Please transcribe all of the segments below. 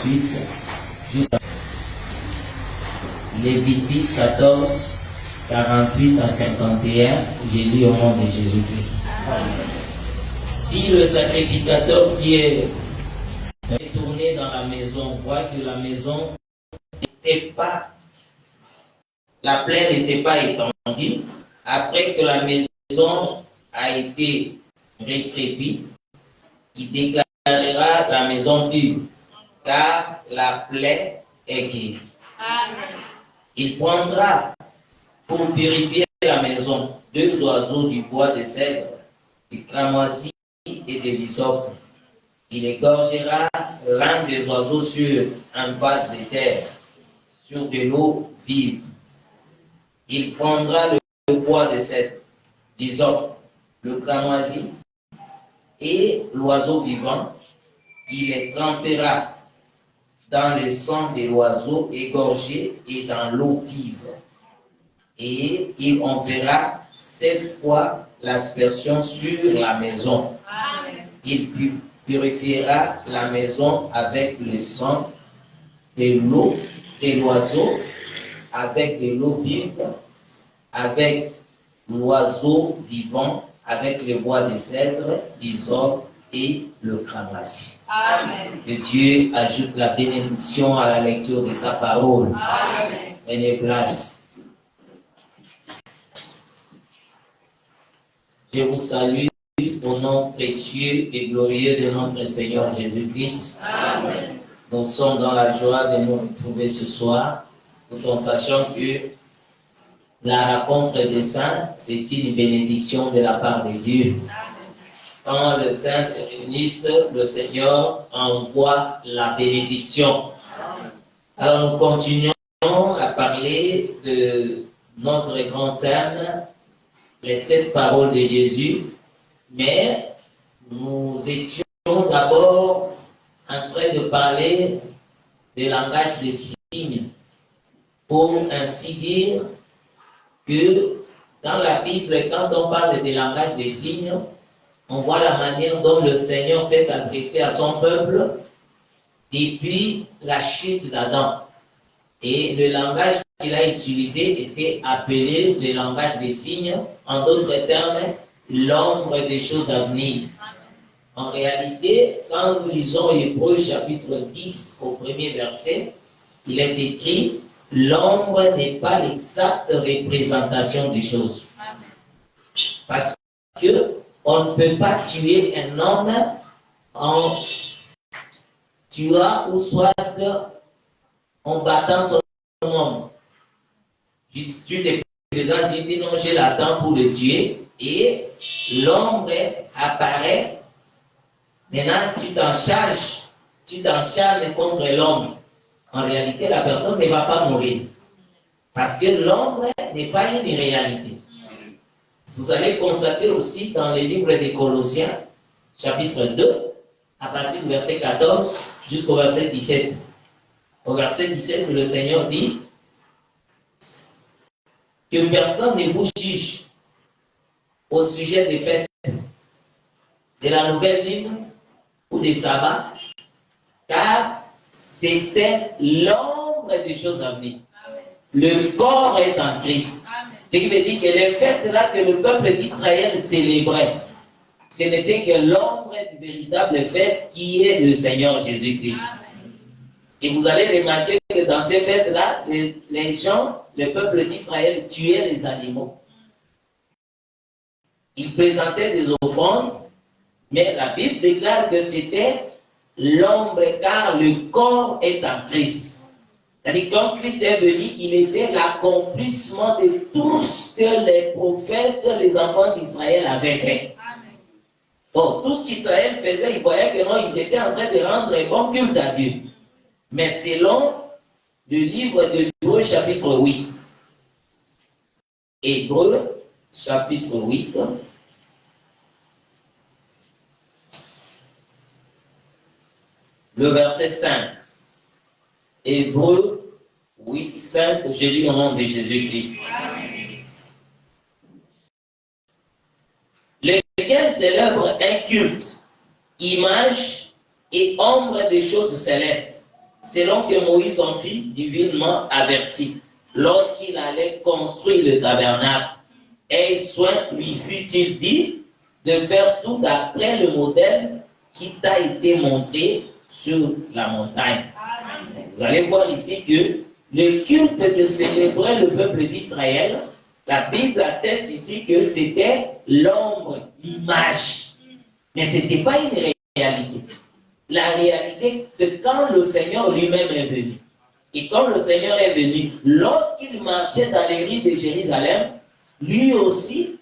48 jusqu'à Lévitique 14, 48 à 51, j'ai lu au nom de Jésus-Christ. Si le sacrificateur qui est retourné dans la maison voit que la maison n'était pas, la plaie n'était pas étendue, après que la maison a été rétrépie, il déclarera la maison pure, car la plaie est guérie. Il prendra pour purifier la maison 2 oiseaux du bois de cèdre, du cramoisi et de l'hysope. Il égorgera l'un des oiseaux sur un vase de terre, sur de l'eau vive. Il prendra le bois de cèdre, l'hysope, le cramoisi et l'oiseau vivant. Il les trempera dans le sang de l'oiseau égorgé et dans l'eau vive. Et il en fera 7 fois l'aspersion sur la maison. Il purifiera la maison avec le sang de l'eau de l'oiseau, avec de l'eau vive, avec l'oiseau vivant, avec le bois de cèdre, l'hysope et le cramoisi. Que Dieu ajoute la bénédiction à la lecture de sa parole. Prenez place. Je vous salue au nom précieux et glorieux de notre Seigneur Jésus-Christ. Nous sommes dans la joie de nous retrouver ce soir, tout en sachant que la rencontre des saints, c'est une bénédiction de la part de Dieu. Quand les saints se réunissent, le Seigneur envoie la bénédiction. Alors nous continuons à parler de notre grand thème, les 7 paroles de Jésus, mais nous étions d'abord en train de parler du langage des signes, pour ainsi dire que dans la Bible, quand on parle du langage des signes, on voit la manière dont le Seigneur s'est adressé à son peuple depuis la chute d'Adam. Et le langage qu'il a utilisé était appelé le langage des signes, en d'autres termes, l'ombre des choses à venir. En réalité, quand nous lisons Hébreux chapitre 10 au premier verset, il est écrit « L'ombre n'est pas l'exacte représentation des choses ». Parce que on ne peut pas tuer un homme en tuant ou soit en battant son homme. Tu te présentes, tu dis non, j'ai la dent pour le tuer, et l'ombre apparaît. Maintenant, tu t'encharnes contre l'ombre. En réalité, la personne ne va pas mourir. Parce que l'ombre n'est pas une réalité. Vous allez constater aussi dans le livre des Colossiens, chapitre 2, à partir du verset 14 jusqu'au verset 17. Au verset 17, le Seigneur dit que personne ne vous juge au sujet des fêtes de la nouvelle lune ou des sabbats, car c'était l'ombre des choses à venir. Le corps est en Christ. Ce qui veut dire que les fêtes-là que le peuple d'Israël célébrait, ce n'était que l'ombre du véritable fête qui est le Seigneur Jésus-Christ. Et vous allez remarquer que dans ces fêtes-là, les gens, le peuple d'Israël tuaient les animaux. Ils présentaient des offrandes, mais la Bible déclare que c'était l'ombre, car le corps est en Christ. C'est-à-dire, quand Christ est venu, il était l'accomplissement de tout ce que les prophètes, les enfants d'Israël avaient fait. Bon, tout ce qu'Israël faisait, ils voyaient que non, ils étaient en train de rendre un bon culte à Dieu. Mais selon le livre de Hébreux, chapitre 8, Hébreux, chapitre 8, le verset 5. Hébreux 8, 5, je lis au nom de Jésus-Christ. Lequel célèbre un culte, image et ombre des choses célestes, selon que Moïse en fit divinement averti, lorsqu'il allait construire le tabernacle. Et soin lui fut-il dit de faire tout d'après le modèle qui t'a été montré sur la montagne. Vous allez voir ici que le culte que célébrait le peuple d'Israël, la Bible atteste ici que c'était l'ombre, l'image. Mais ce n'était pas une réalité. La réalité, c'est quand le Seigneur lui-même est venu. Et quand le Seigneur est venu, lorsqu'il marchait dans les rues de Jérusalem, lui aussi,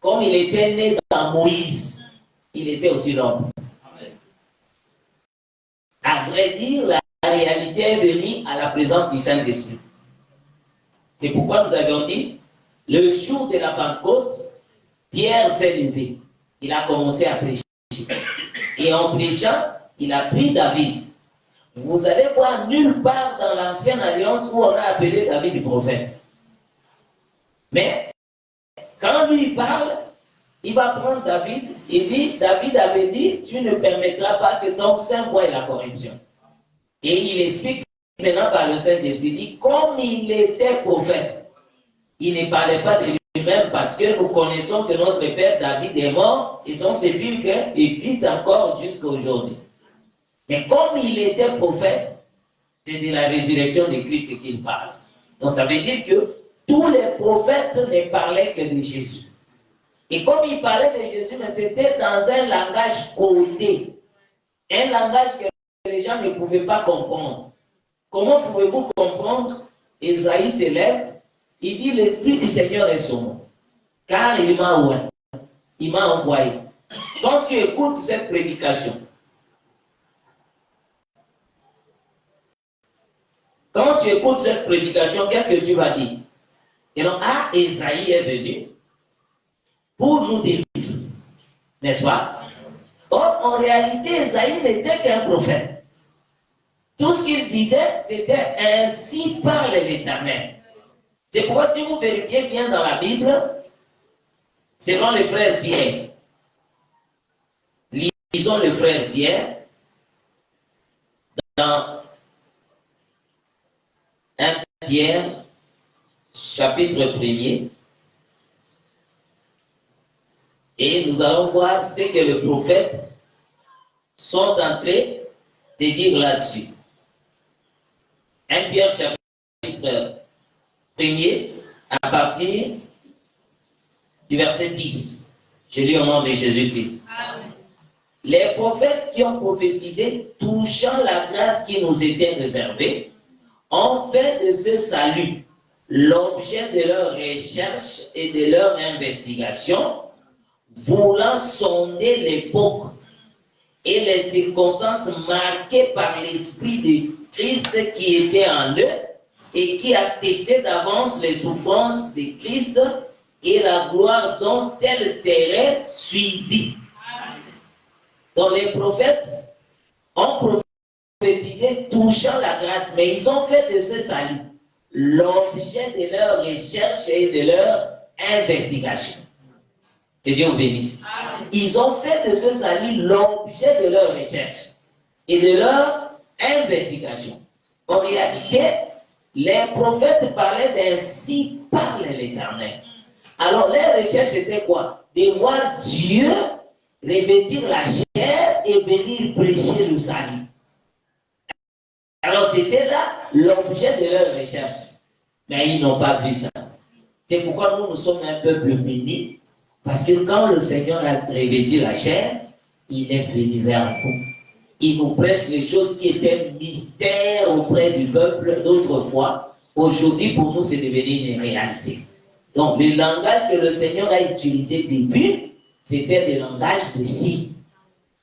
comme il était né dans Moïse, il était aussi l'homme. À vrai dire, la réalité est venue à la présence du Saint-Esprit. C'est pourquoi nous avions dit, le jour de la Pentecôte, Pierre s'est levé. Il a commencé à prêcher. Et en prêchant, il a pris David. Vous allez voir nulle part dans l'ancienne alliance où on a appelé David prophète. Mais quand lui parle, il va prendre David. Il dit, David avait dit, tu ne permettras pas que ton sein voie la corruption. Et il explique maintenant par le Saint-Esprit, dit, comme il était prophète, il ne parlait pas de lui-même parce que nous connaissons que notre père David est mort et son sépulcre existe encore jusqu'à aujourd'hui. Mais comme il était prophète, c'est de la résurrection de Christ qu'il parle. Donc ça veut dire que tous les prophètes ne parlaient que de Jésus. Et comme il parlait de Jésus, mais c'était dans un langage codé. Un langage que les gens ne pouvaient pas comprendre. Comment pouvez-vous comprendre? Ésaïe se lève, il dit l'Esprit du Seigneur est sur moi. Car il m'a envoyé. Quand tu écoutes cette prédication, qu'est-ce que tu vas dire? Et donc, Ésaïe est venu pour nous délivrer. N'est-ce pas? Or, en réalité, Ésaïe n'était qu'un prophète. Tout ce qu'il disait, c'était ainsi parle l'Éternel. C'est pourquoi si vous vérifiez bien dans la Bible, selon le frère Pierre, lisons le frère Pierre dans 1 Pierre, chapitre 1er, et nous allons voir ce que les prophètes sont en train de dire là-dessus. 1 Pierre, chapitre 1er, à partir du verset 10. Je lis au nom de Jésus-Christ. Les prophètes qui ont prophétisé touchant la grâce qui nous était réservée ont fait de ce salut l'objet de leur recherche et de leur investigation, voulant sonder l'époque et les circonstances marquées par l'Esprit de Christ qui était en eux et qui attestait d'avance les souffrances de Christ et la gloire dont elles seraient suivies. Donc les prophètes ont prophétisé touchant la grâce, mais ils ont fait de ce salut l'objet de leur recherche et de leur investigation. Que Dieu vous bénisse. Ils ont fait de ce salut l'objet de leur recherche et de leur investigation. En réalité, les prophètes parlaient d'Ainsi parle l'Éternel. Alors, les recherches étaient quoi? De voir Dieu revêtir la chair et venir prêcher le salut. Alors, c'était là l'objet de leur recherche. Mais ils n'ont pas vu ça. C'est pourquoi nous sommes un peuple béni. Parce que quand le Seigneur a revêtu la chair, il est venu vers nous. Il nous prêche les choses qui étaient mystères auprès du peuple d'autrefois. Aujourd'hui, pour nous, c'est devenu une réalité. Donc, le langage que le Seigneur a utilisé depuis, c'était le langage de signes.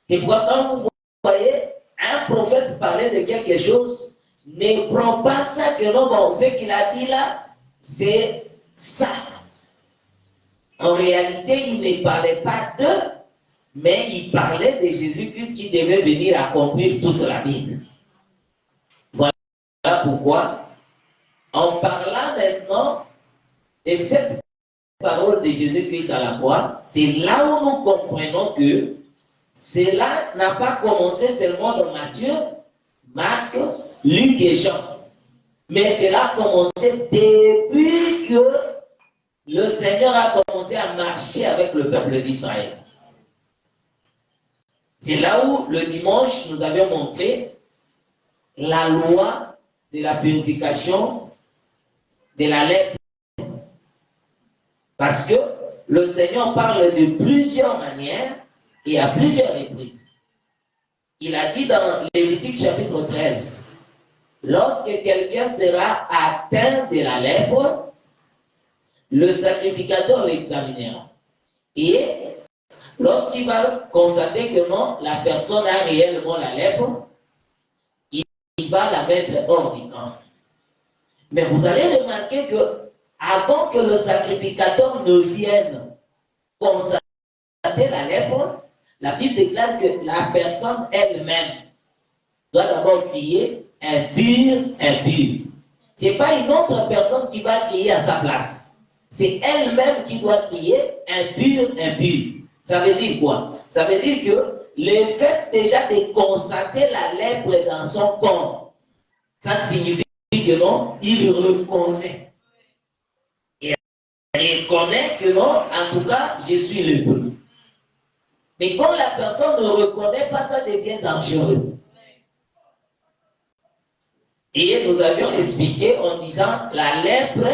C'est pourquoi quand vous voyez un prophète parler de quelque chose, ne prends pas ça que non, bon, ce qu'il a dit là, c'est ça. En réalité, il ne parlait pas d'eux, mais il parlait de Jésus-Christ qui devait venir accomplir toute la Bible. Voilà pourquoi, en parlant maintenant de cette parole de Jésus-Christ à la croix, c'est là où nous comprenons que cela n'a pas commencé seulement dans Matthieu, Marc, Luc et Jean. Mais cela a commencé depuis que le Seigneur a commencé à marcher avec le peuple d'Israël. C'est là où, le dimanche, nous avions montré la loi de la purification de la lèpre. Parce que le Seigneur parle de plusieurs manières et à plusieurs reprises. Il a dit dans Lévitique chapitre 13, lorsque quelqu'un sera atteint de la lèpre, le sacrificateur l'examinera. Et lorsqu'il va constater que non, la personne a réellement la lèpre, il va la mettre hors du camp. Mais vous allez remarquer que avant que le sacrificateur ne vienne constater la lèpre, la Bible déclare que la personne elle-même doit d'abord crier impur, impur. Ce n'est pas une autre personne qui va crier à sa place. C'est elle-même qui doit crier impur, impur. Ça veut dire quoi? Ça veut dire que le fait déjà de constater la lèpre dans son corps, ça signifie que non, il reconnaît. Il reconnaît que non, en tout cas, je suis lépreux. Mais quand la personne ne reconnaît pas, ça devient dangereux. Et nous avions expliqué en disant, la lèpre,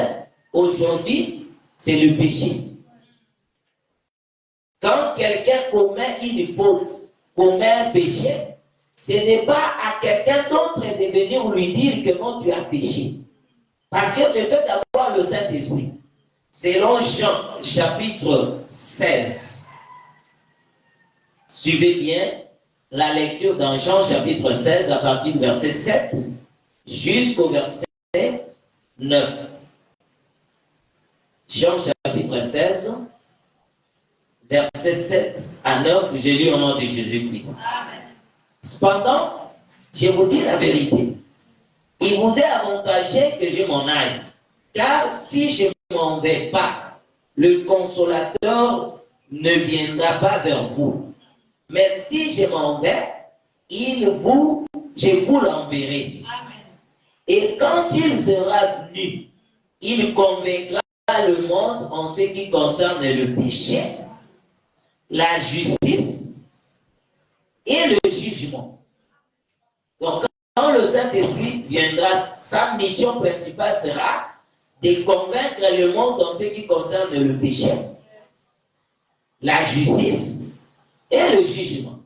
aujourd'hui, c'est le péché. Quand quelqu'un commet une faute, commet un péché, ce n'est pas à quelqu'un d'autre de venir lui dire que non, tu as péché. Parce que le fait d'avoir le Saint-Esprit, selon Jean chapitre 16, suivez bien la lecture dans Jean chapitre 16 à partir du verset 7 jusqu'au verset 9. Jean chapitre 16, verset 7 à 9, je lis au nom de Jésus-Christ. Cependant, je vous dis la vérité. Il vous est avantagé que je m'en aille. Car si je ne m'en vais pas, le consolateur ne viendra pas vers vous. Mais si je m'en vais, je vous l'enverrai. Et quand il sera venu, il convaincra le monde en ce qui concerne le péché, la justice et le jugement. Donc, quand le Saint-Esprit viendra, sa mission principale sera de convaincre le monde en ce qui concerne le péché, la justice et le jugement.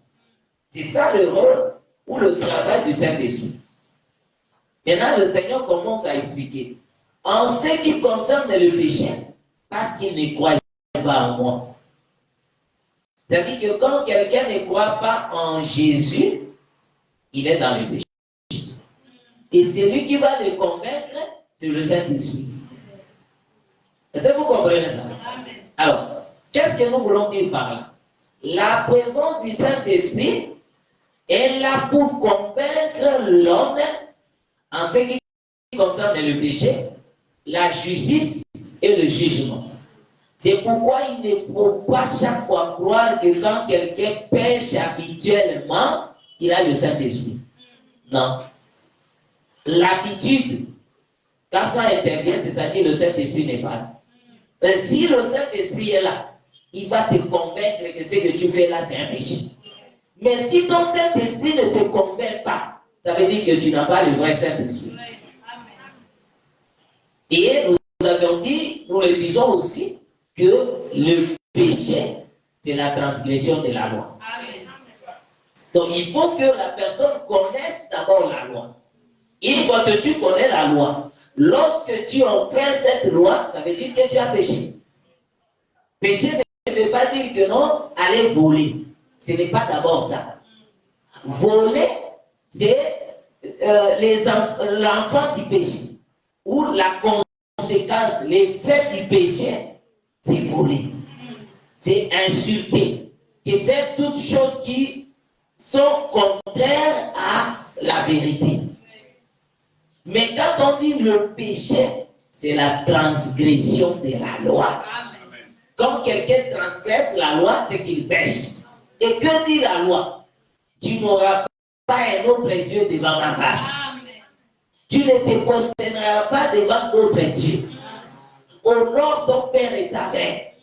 C'est ça le rôle ou le travail du Saint-Esprit. Maintenant, le Seigneur commence à expliquer. En ce qui concerne le péché, parce qu'il ne croit pas en moi. C'est-à-dire que quand quelqu'un ne croit pas en Jésus, il est dans le péché. Et celui qui va le convaincre, c'est le Saint-Esprit. Est-ce que vous comprenez ça? Alors, qu'est-ce que nous voulons dire par là? La présence du Saint-Esprit est là pour convaincre l'homme en ce qui concerne le péché, la justice et le jugement. C'est pourquoi il ne faut pas chaque fois croire que quand quelqu'un pêche habituellement, il a le Saint-Esprit. Non. L'habitude, quand ça intervient, c'est-à-dire le Saint-Esprit n'est pas là. Mais si le Saint-Esprit est là, il va te convaincre que ce que tu fais là, c'est un péché. Mais si ton Saint-Esprit ne te convainc pas, ça veut dire que tu n'as pas le vrai Saint-Esprit. Et nous avions dit, nous le disons aussi, que le péché, c'est la transgression de la loi. Donc il faut que la personne connaisse d'abord la loi. Une fois que tu connais la loi, lorsque tu enfreins cette loi, ça veut dire que tu as péché. Péché ne veut pas dire que non, aller voler. Ce n'est pas d'abord ça. Voler, c'est l'enfant du péché. Ou la conséquence, l'effet du péché, c'est voler. C'est insulter. C'est faire toutes choses qui sont contraires à la vérité. Mais quand on dit le péché, c'est la transgression de la loi. Quand quelqu'un transgresse la loi, c'est qu'il pêche. Et que dit la loi? Tu n'auras pas un autre Dieu devant ma face. Tu ne te posterneras pas devant d'autres dieux. Honore ton père et ta mère.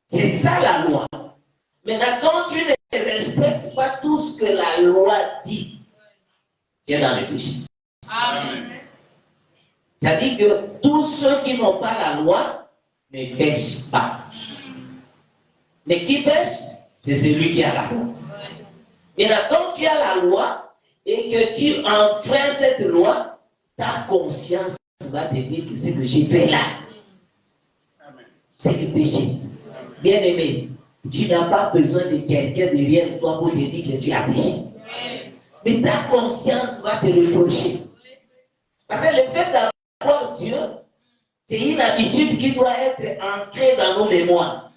C'est ça la loi. Maintenant, quand tu ne respectes pas tout ce que la loi dit, tu es dans le péché. Amen. C'est-à-dire que tous ceux qui n'ont pas la loi ne pêchent pas. Mais qui pêche, c'est celui qui a la loi. Maintenant, quand tu as la loi et que tu enfreins cette loi, ta conscience va te dire que ce que j'ai fait là, c'est le péché. Bien aimé, tu n'as pas besoin de quelqu'un derrière toi pour te dire que tu as péché. Mais ta conscience va te reprocher. Parce que le fait d'avoir Dieu, c'est une habitude qui doit être ancrée dans nos mémoires.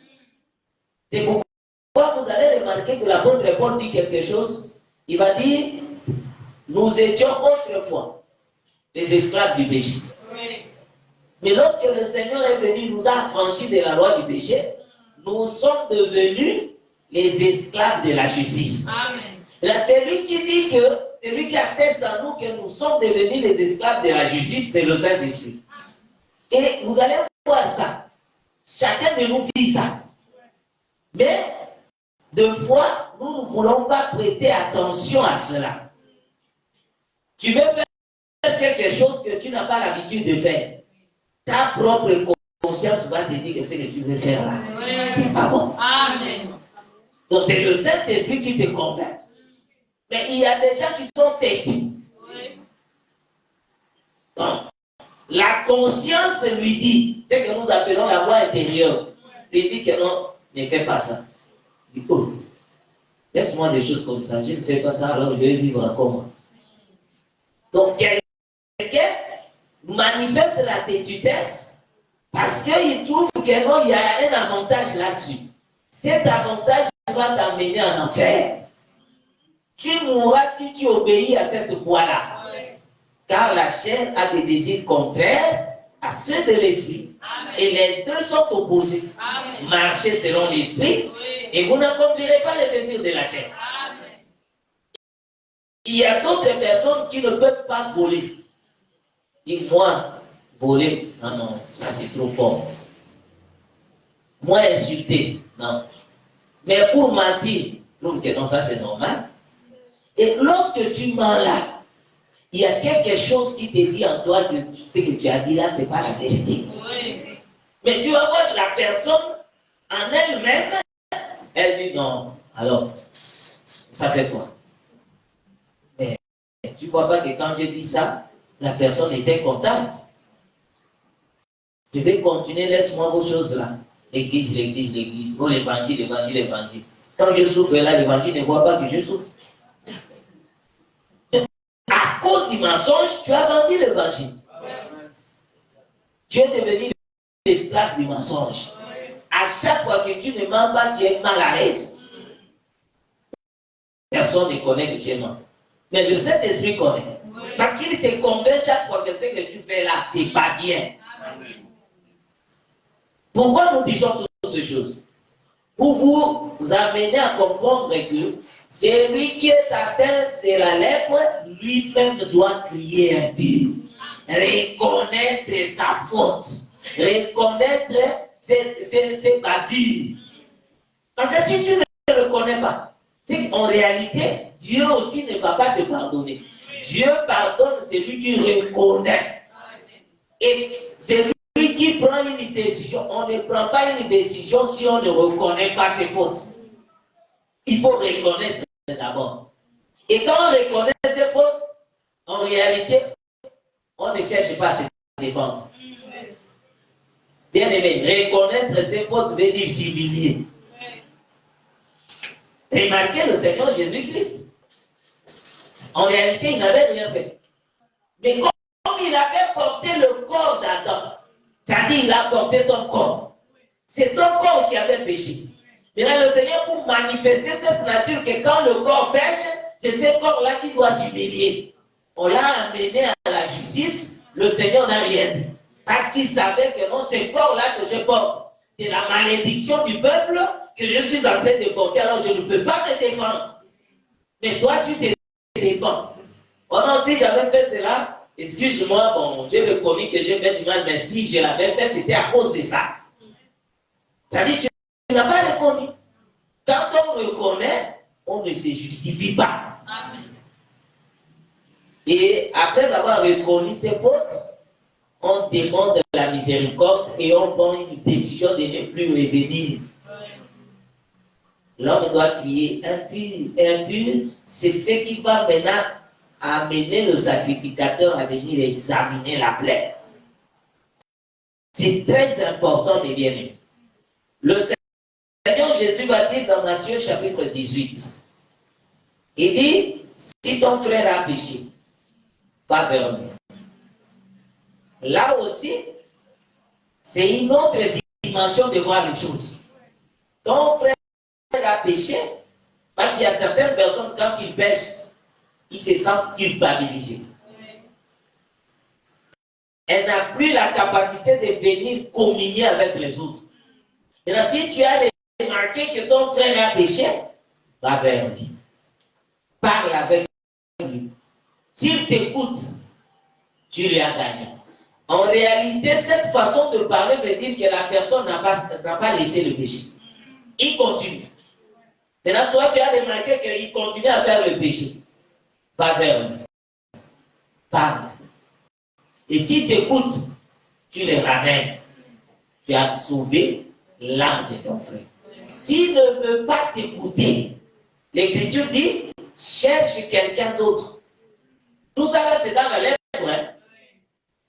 C'est pourquoi vous allez remarquer que l'apôtre Paul dit quelque chose. Il va dire, nous étions autrefois les esclaves du péché. Mais lorsque le Seigneur est venu, nous a affranchis de la loi du péché, nous sommes devenus les esclaves de la justice. Amen. C'est lui qui dit que, c'est lui qui atteste en nous que nous sommes devenus les esclaves de la justice, c'est le Saint-Esprit. Et vous allez voir ça. Chacun de nous vit ça. Mais, deux fois, nous ne voulons pas prêter attention à cela. Tu veux faire quelque chose que tu n'as pas l'habitude de faire. Ta propre conscience va te dire que ce que tu veux faire là, c'est pas bon. Amen. Donc c'est le Saint-Esprit qui te convainc. Mais il y a des gens qui sont têtus. Donc, la conscience lui dit, ce que nous appelons la voix intérieure, lui dit que non, ne fais pas ça. Il dit, oh, laisse-moi des choses comme ça, je ne fais pas ça, alors je vais vivre encore moi. Donc quelqu'un manifeste la têtudesse parce qu'il trouve que non, il y a un avantage là-dessus. Cet avantage va t'amener en enfer. Tu mourras si tu obéis à cette voie-là. Car la chair a des désirs contraires à ceux de l'esprit. Et les deux sont opposés. Amen. Marchez selon l'esprit et vous n'accomplirez pas les désirs de la chair. Amen. Il y a d'autres personnes qui ne peuvent pas voler. Dis-moi, voler, non, ça c'est trop fort. Moi, insulter, non. Mais pour mentir, je trouve que non, ça c'est normal. Et lorsque tu mens là, il y a quelque chose qui te dit en toi que ce que tu as dit là, ce n'est pas la vérité. Oui. Mais tu vas voir la personne en elle-même, elle dit non. Alors, ça fait quoi? Mais tu ne vois pas que quand je dis ça, la personne était contente. Je vais continuer, laisse-moi vos choses là. L'église, l'église, l'église. Oh, l'évangile, l'évangile, l'évangile. Quand je souffre là, l'évangile ne voit pas que je souffre. À cause du mensonge, tu as vendu l'évangile. Tu es devenu l'esclave du mensonge. À chaque fois que tu ne mens pas, tu es mal à l'aise. Personne ne connaît que tu es mort. Mais le Saint-Esprit connaît. Parce qu'il te convainc chaque fois que ce que tu fais là, c'est pas bien. Pourquoi nous disons toutes ces choses? Pour vous amener à comprendre que celui qui est atteint de la lèpre, lui-même doit crier un peu. Reconnaître sa faute. Reconnaître ses bavures. Parce que si tu ne le reconnais pas, c'est qu'en réalité, Dieu aussi ne va pas te pardonner. Dieu pardonne celui qui reconnaît. Et celui qui prend une décision, on ne prend pas une décision si on ne reconnaît pas ses fautes. Il faut reconnaître d'abord. Et quand on reconnaît ses fautes, en réalité, on ne cherche pas à se défendre. Bien aimé, reconnaître ses fautes veut dire s'humilier. Remarquez le Seigneur Jésus-Christ. En réalité, il n'avait rien fait. Mais comme il avait porté le corps d'Adam, c'est-à-dire il a porté ton corps. C'est ton corps qui avait péché. Maintenant, le Seigneur, pour manifester cette nature, que quand le corps pêche, c'est ce corps-là qui doit s'humilier. On l'a amené à la justice, le Seigneur n'a rien dit. Parce qu'il savait que non, ce corps-là que je porte, c'est la malédiction du peuple que je suis en train de porter, alors je ne peux pas me défendre. Mais toi, tu te défends. Oh non, si j'avais fait cela, excuse-moi, bon, j'ai reconnu que j'ai fait du mal, mais si je l'avais fait, c'était à cause de ça. C'est-à-dire que tu n'as pas reconnu. Quand on reconnaît, on ne se justifie pas. Amen. Et après avoir reconnu ses fautes, on demande la miséricorde et on prend une décision de ne plus revenir. L'homme doit crier impur. Impur, c'est ce qui va maintenant amener le sacrificateur à venir examiner la plaie. C'est très important, mes bien-aimés. Le Seigneur Jésus va dire dans Matthieu chapitre 18, il dit, si ton frère a péché, va vers lui. Là aussi, c'est une autre dimension de voir les choses. Ton frère a péché, parce qu'il y a certaines personnes, quand ils pêchent, ils se sentent culpabilisés. Elle n'a plus la capacité de venir communier avec les autres. Maintenant, si tu as remarqué que ton frère a péché, va vers lui. Parle avec lui. S'il t'écoute, tu lui as gagné. En réalité, cette façon de parler veut dire que la personne n'a pas laissé le péché. Il continue. Maintenant, toi, tu as remarqué qu'il continue à faire le péché. Va vers lui. Parle. Et s'il t'écoute, tu le ramènes. Tu as sauvé l'âme de ton frère. S'il ne veut pas t'écouter, l'Écriture dit, cherche quelqu'un d'autre. Tout ça là, c'est dans la lettre. Hein?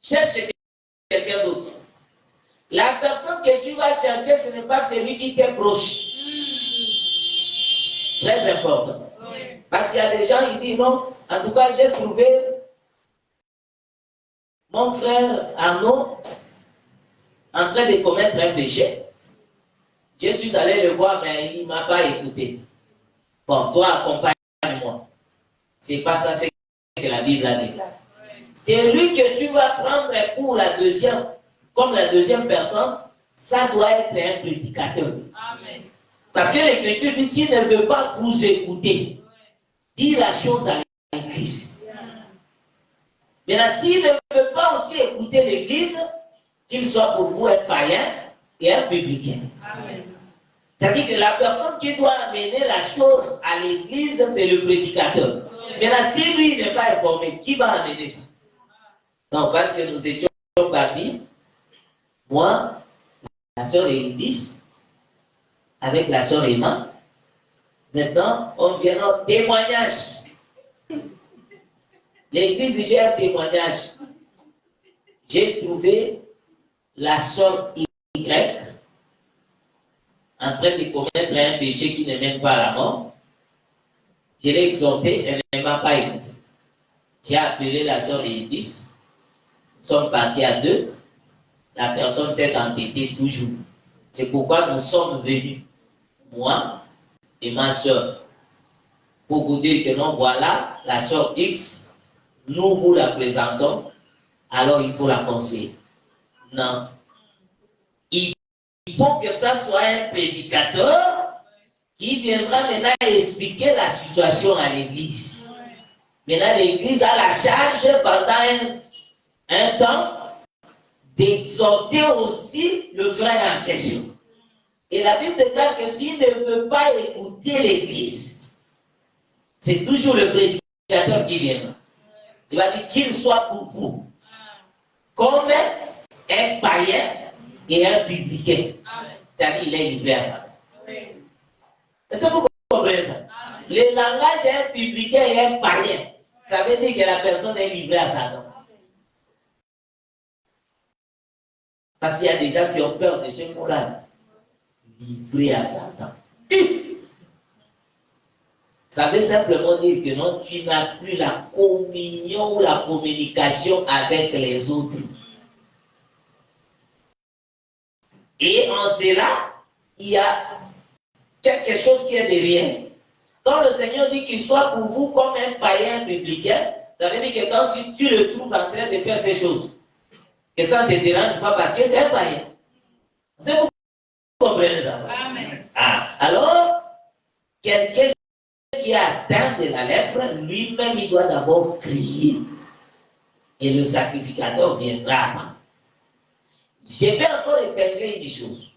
Cherche quelqu'un d'autre. La personne que tu vas chercher, ce n'est pas celui qui t'est proche. Très important. Parce qu'il y a des gens qui disent non, en tout cas, j'ai trouvé mon frère Arnaud en train de commettre un péché. Je suis allé le voir, mais il ne m'a pas écouté. Bon, toi, accompagne-moi. C'est pas ça que la Bible a déclaré. C'est lui que tu vas prendre pour la deuxième, comme la deuxième personne, ça doit être un prédicateur. Amen. Parce que l'Écriture dit, s'il ne veut pas vous écouter, dis la chose à l'Église. Maintenant, s'il ne veut pas aussi écouter l'Église, qu'il soit pour vous un païen et un publicain. C'est-à-dire que la personne qui doit amener la chose à l'Église, c'est le prédicateur. Maintenant, si lui n'est pas informé, qui va amener ça? Non, parce que nous étions partis, moi, la sœur Élise, avec la sœur Emma. Maintenant, on vient en témoignage. L'église, j'ai un témoignage. J'ai trouvé la sœur Y en train de commettre un péché qui ne mène pas à la mort. Je l'ai exhortée, elle ne m'a pas écouté. J'ai appelé la sœur Élise. Nous sommes partis à deux. La personne s'est entêtée toujours. C'est pourquoi nous sommes venus, moi et ma soeur, pour vous dire que non, voilà, la soeur X, nous vous la présentons, alors il faut la conseiller. Non. Il faut que ça soit un prédicateur qui viendra maintenant expliquer la situation à l'église. Maintenant, l'église a la charge pendant un temps d'exhorter aussi le frère en question. Et la Bible déclare que s'il ne veut pas écouter l'église, c'est toujours le prédicateur qui vient. Il va dire qu'il soit pour vous comme un païen et un publicain. C'est-à-dire qu'il est livré à ça. Est-ce que vous comprenez ça? Le langage d'un publicain et un païen, ça veut dire que la personne est livrée à Satan. Parce qu'il y a des gens qui ont peur de ce mot-là. Livré à Satan. Ça veut simplement dire que non, tu n'as plus la communion ou la communication avec les autres. Et en cela, il y a quelque chose qui est derrière. Quand le Seigneur dit qu'il soit pour vous comme un païen publicain, ça veut dire que quand tu le trouves en train de faire ces choses, que ça ne te dérange pas parce que c'est un païen. C'est vous comprenez ça? Amen. Ah, alors, quelqu'un qui est atteint de la lèpre, lui-même, il doit d'abord crier. Et le sacrificateur viendra après. Je vais encore épingler une chose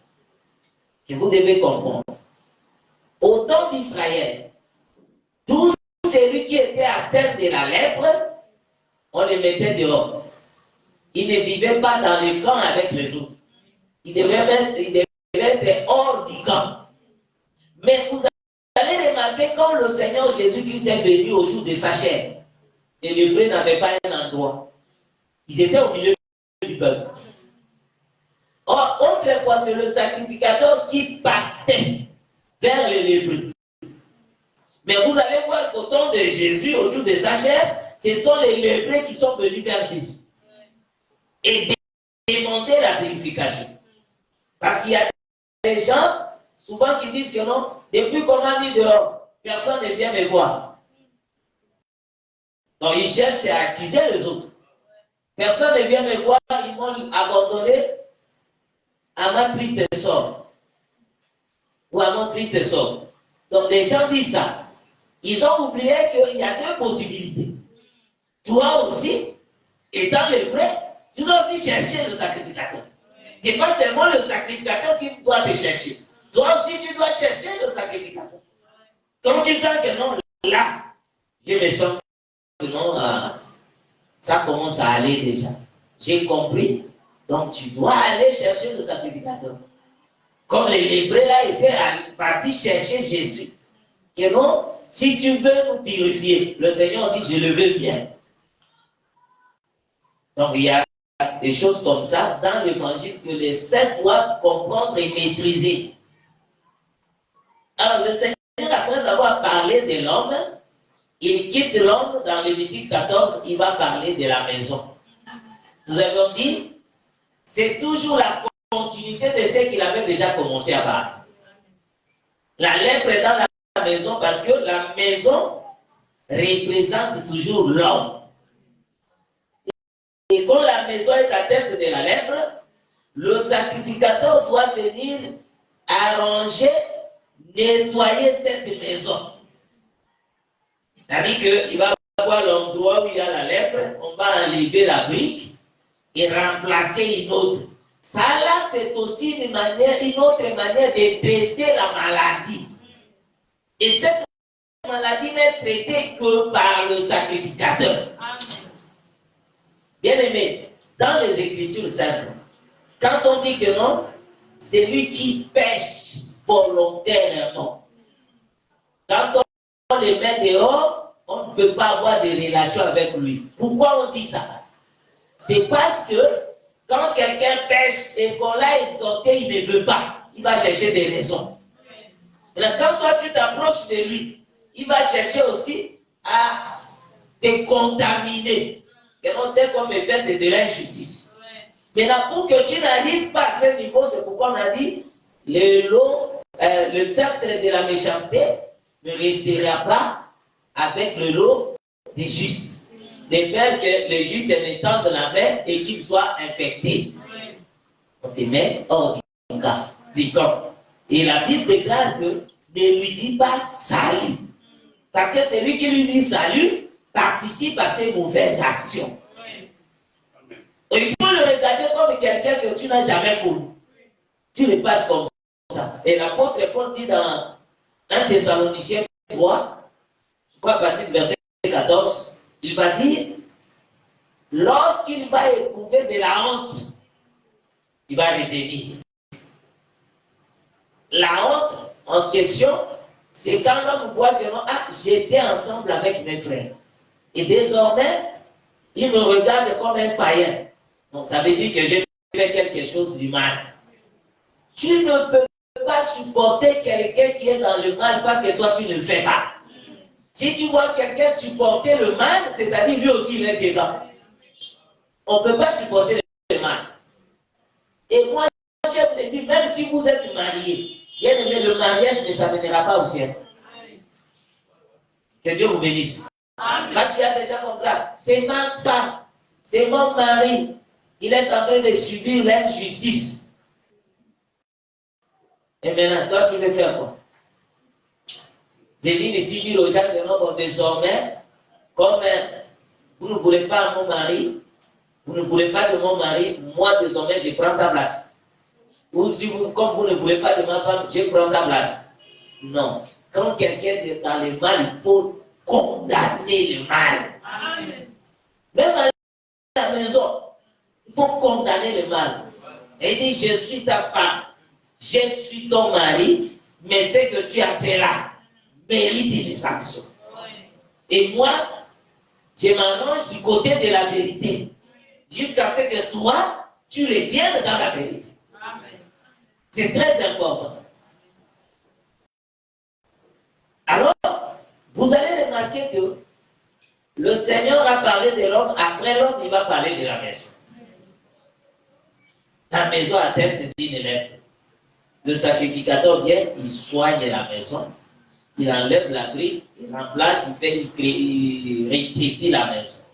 que vous devez comprendre. Au temps d'Israël, tout celui qui était atteint de la lèpre, on le mettait dehors. Il ne vivait pas dans le camp avec les autres. Il devait être hors du camp. Mais vous allez remarquer quand le Seigneur Jésus-Christ est venu au jour de sa chair, les lépreux n'avaient pas un endroit. Ils étaient au milieu du peuple. Or, autrefois, c'est le sacrificateur qui partait vers les lépreux. Mais vous allez voir qu'au temps de Jésus, au jour de sa chair, ce sont les lépreux qui sont venus vers Jésus et demander la purification. Parce qu'il y a des gens, souvent, qui disent que non, depuis qu'on m'a mis dehors, personne ne vient me voir. Donc, ils cherchent à accuser les autres. Personne ne vient me voir, ils m'ont abandonné à ma triste sort. Ou à mon triste sort. Donc, les gens disent ça. Ils ont oublié qu'il y a deux possibilités. Toi aussi, étant le vrai, tu dois aussi chercher le sacrificateur. Ce n'est pas seulement le sacrificateur qui doit te chercher. Toi aussi, tu dois chercher le sacrificateur. Comme tu sens que non, là, je me sens que non, ça commence à aller déjà. J'ai compris. Donc, tu dois aller chercher le sacrificateur. Comme les lépreux là étaient partis chercher Jésus. Que non, si tu veux nous purifier, le Seigneur dit, je le veux bien. Donc, il y a des choses comme ça dans l'évangile que les saints doivent comprendre et maîtriser. Alors, le Seigneur, après avoir parlé de l'homme, il quitte l'homme dans Lévitique 14, il va parler de la maison. Nous avons dit, c'est toujours la continuité de ce qu'il avait déjà commencé à parler. La lèpre est dans la maison parce que la maison représente toujours l'homme. Et quand la maison est atteinte de la lèpre, le sacrificateur doit venir arranger, nettoyer cette maison. C'est-à-dire qu'il va avoir l'endroit où il y a la lèpre, on va enlever la brique et remplacer une autre. Ça là, c'est aussi une autre manière de traiter la maladie. Et cette maladie n'est traitée que par le sacrificateur. Bien aimé, dans les Écritures simples, quand on dit que non, c'est lui qui pêche volontairement. Quand on le met dehors, on ne peut pas avoir de relation avec lui. Pourquoi on dit ça? C'est parce que quand quelqu'un pêche et qu'on l'a exhorté, il ne veut pas. Il va chercher des raisons. Et là, quand toi tu t'approches de lui, il va chercher aussi à te contaminer. Et on sait qu'on me fait, c'est de l'injustice. Maintenant, pour que tu n'arrives pas à ce niveau, c'est pourquoi on a dit le sceptre de la méchanceté ne restera pas avec le lot des justes. De peur que les justes n'étendent la main et qu'ils soient infectés. On te met hors du camp. Et la Bible déclare que ne lui dit pas salut. Parce que celui qui lui dit salut participe à ses mauvaises actions. Et il faut le regarder comme quelqu'un que tu n'as jamais connu. Tu le passes comme ça. Et l'apôtre Paul dit dans 1 Thessaloniciens 3, je crois à partir du verset 14, il va dire, lorsqu'il va éprouver de la honte, il va revenir. La honte en question, c'est quand l'homme voit que non, j'étais ensemble avec mes frères. Et désormais, il me regarde comme un païen. Donc ça veut dire que j'ai fait quelque chose du mal. Tu ne peux pas supporter quelqu'un qui est dans le mal parce que toi tu ne le fais pas. Si tu vois quelqu'un supporter le mal, c'est-à-dire lui aussi il est dedans. On ne peut pas supporter le mal. Et moi, j'aime le dire, même si vous êtes marié, bien aimé, le mariage ne t'amènera pas au ciel. Que Dieu vous bénisse. Parce qu'il y a des gens comme ça. C'est ma femme, c'est mon mari. Il est en train de subir l'injustice. Et maintenant, toi, tu veux faire quoi? venir ici dire aux gens que non, bon, désormais, comme vous ne voulez pas mon mari, vous ne voulez pas de mon mari, moi désormais je prends sa place. Ou si vous, comme vous ne voulez pas de ma femme, je prends sa place. Non. Quand quelqu'un est dans le mal, il faut condamner le mal. Même à la maison, il faut condamner le mal. Et il dit, je suis ta femme, je suis ton mari, mais ce que tu as fait là mérite une sanction. Et moi, je m'arrange du côté de la vérité, jusqu'à ce que toi, tu reviennes dans la vérité. C'est très important. Alors, vous allez remarquer que le Seigneur a parlé de l'homme, après l'homme, il va parler de la maison. La maison a tête d'une lettre. Le sacrificateur vient, il soigne la maison, il enlève la brique, il remplace, il rétrécit la maison.